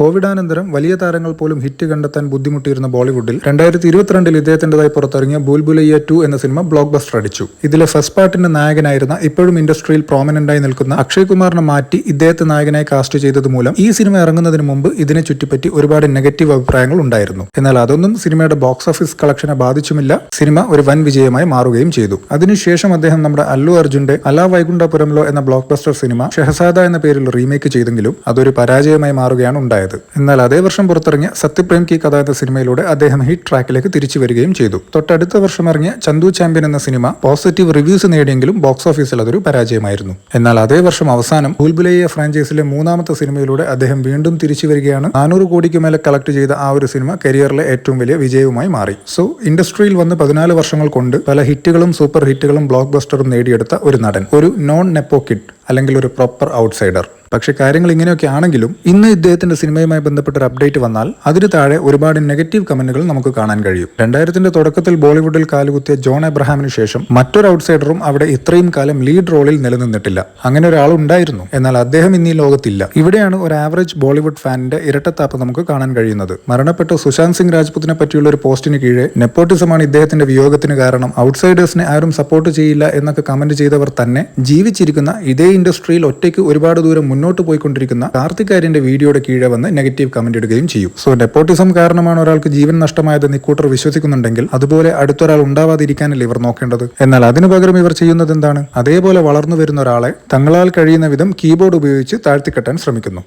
കോവിഡാനന്തരം വലിയ താരങ്ങൾ പോലും ഹിറ്റ് കണ്ടെത്താൻ ബുദ്ധിമുട്ടിയിരുന്ന ബോളിവുഡിൽ 2022 ഇദ്ദേഹത്തിൻ്റെതായി പുറത്തിറങ്ങിയ ഭൂൽഭുലയ്യ 2 എന്ന സിനിമ ബ്ലോക്ക് ബസ്റ്റർ അടിച്ചു. ഇതിലെ ഫസ്റ്റ് പാർട്ടിന്റെ നായകനായിരുന്ന ഇപ്പോഴും ഇൻഡസ്ട്രിയിൽ പ്രോമിനന്റായി നിൽക്കുന്ന അക്ഷയ് കുമാറിനെ മാറ്റി ഇദ്ദേഹത്തെ നായകനായി കാസ്റ്റ് ചെയ്തത് മൂലം ഈ സിനിമ ഇറങ്ങുന്നതിന് മുമ്പ് ഇതിനെ ചുറ്റിപ്പറ്റി ഒരുപാട് നെഗറ്റീവ് അഭിപ്രായങ്ങൾ ഉണ്ടായിരുന്നു. എന്നാൽ അതൊന്നും സിനിമയുടെ ബോക്സ് ഓഫീസ് കളക്ഷനെ ബാധിച്ചുമില്ല. സിനിമ ഒരു വൻ വിജയമായി മാറുകയും ചെയ്തു. അതിനുശേഷം അദ്ദേഹം നമ്മുടെ അല്ലു അർജുന്റെ അലാ വൈകുണ്ഠപുരംലോ എന്ന ബ്ലോക്ക് ബസ്റ്റർ സിനിമ ഷഹസാദ എന്ന പേരിൽ റീമേക്ക് ചെയ്തെങ്കിലും അതൊരു പരാജയമായി മാറുകയാണ് ഉണ്ടായത്. എന്നാൽ അതേ വർഷം പുറത്തിറങ്ങിയ സത്യപ്രേം കി കഥ എന്ന സിനിമയിലൂടെ അദ്ദേഹം ഹിറ്റ് ട്രാക്കിലേക്ക് തിരിച്ചു വരികയും ചെയ്തു. തൊട്ടടുത്ത വർഷം ഇറങ്ങിയ ചന്തു ചാമ്പ്യൻ എന്ന സിനിമ പോസിറ്റീവ് റിവ്യൂസ് നേടിയെങ്കിലും ബോക്സ് ഓഫീസിൽ അതൊരു പരാജയമായിരുന്നു. എന്നാൽ അതേ വർഷം അവസാനം ഭൂൽഭുലയ്യ ഫ്രാഞ്ചൈസിലെ മൂന്നാമത്തെ സിനിമയിലൂടെ അദ്ദേഹം വീണ്ടും തിരിച്ചു വരികയാണ്. 400 കോടിക്ക് മേലെ കളക്ട് ചെയ്ത ആ ഒരു സിനിമ കരിയറിലെ ഏറ്റവും വലിയ വിജയവുമായി മാറി. സോ ഇൻഡസ്ട്രിയിൽ വന്ന് 14 വർഷങ്ങൾ കൊണ്ട് പല ഹിറ്റുകളും സൂപ്പർ ഹിറ്റുകളും ബ്ലോക്ക് ബസ്റ്ററും നേടിയെടുത്ത ഒരു നടൻ, ഒരു നോൺ നെപ്പോ കിഡ് അല്ലെങ്കിൽ ഒരു പ്രോപ്പർ ഔട്ട്സൈഡർ. പക്ഷെ കാര്യങ്ങൾ ഇങ്ങനെയൊക്കെ ആണെങ്കിലും ഇന്ന് ഇദ്ദേഹത്തിന്റെ സിനിമയുമായി ബന്ധപ്പെട്ട ഒരു അപ്ഡേറ്റ് വന്നാൽ അതിന് താഴെ ഒരുപാട് നെഗറ്റീവ് കമന്റുകൾ നമുക്ക് കാണാൻ കഴിയും. 2000ന്റെ തുടക്കത്തിൽ ബോളിവുഡിൽ കാലുകുത്തിയ ജോൺ എബ്രഹാമിന് ശേഷം മറ്റൊരു ഔട്ട്സൈഡറും അവിടെ ഇത്രയും കാലം ലീഡ് റോളിൽ നിലനിന്നിട്ടില്ല. അങ്ങനെ ഒരാൾ ഉണ്ടായിരുന്നു, എന്നാൽ അദ്ദേഹം ഇന്ന് ഈ ലോകത്തില്ല. ഇവിടെയാണ് ഒരു ആവറേജ് ബോളിവുഡ് ഫാനിന്റെ ഇരട്ടത്താപ്പ് നമുക്ക് കാണാൻ കഴിയുന്നത്. മരണപ്പെട്ട സുശാന്ത് സിംഗ് രാജ്പുത്തിനെ പറ്റിയുള്ള ഒരു പോസ്റ്റിന് കീഴെ നെപ്പോട്ടിസമാണ് ഇദ്ദേഹത്തിന്റെ വിയോഗത്തിന് കാരണം, ഔട്ട്സൈഡേഴ്സിനെ ആരും സപ്പോർട്ട് ചെയ്യില്ല എന്നൊക്കെ കമന്റ് ചെയ്തവർ തന്നെ ജീവിച്ചിരിക്കുന്ന ഇതേ ഇൻഡസ്ട്രിയിൽ ഒറ്റയ്ക്ക് ഒരുപാട് ദൂരം മുന്നോട്ട് പോയിക്കൊണ്ടിരിക്കുന്ന കാർത്തിക് ആര്യന്റെ വീഡിയോയുടെ കീഴെ വന്ന് നെഗറ്റീവ് കമന്റ് ഇടുകയും ചെയ്യും. സോ നെപ്പോട്ടിസം കാരണമാണ് ഒരാൾക്ക് ജീവൻ നഷ്ടമായതെന്ന് ഇക്കൂട്ടർ വിശ്വസിക്കുന്നുണ്ടെങ്കിൽ അതുപോലെ അടുത്തൊരാൾ ഉണ്ടാവാതിരിക്കാനല്ലേ ഇവർ നോക്കേണ്ടത്. എന്നാൽ അതിനു പകരം ഇവർ ചെയ്യുന്നത് എന്താണ്? അതേപോലെ വളർന്നു വരുന്ന ഒരാളെ തങ്ങളാൽ കഴിയുന്ന വിധം കീബോർഡ് ഉപയോഗിച്ച് താഴ്ത്തിക്കെട്ടാൻ ശ്രമിക്കുന്നു.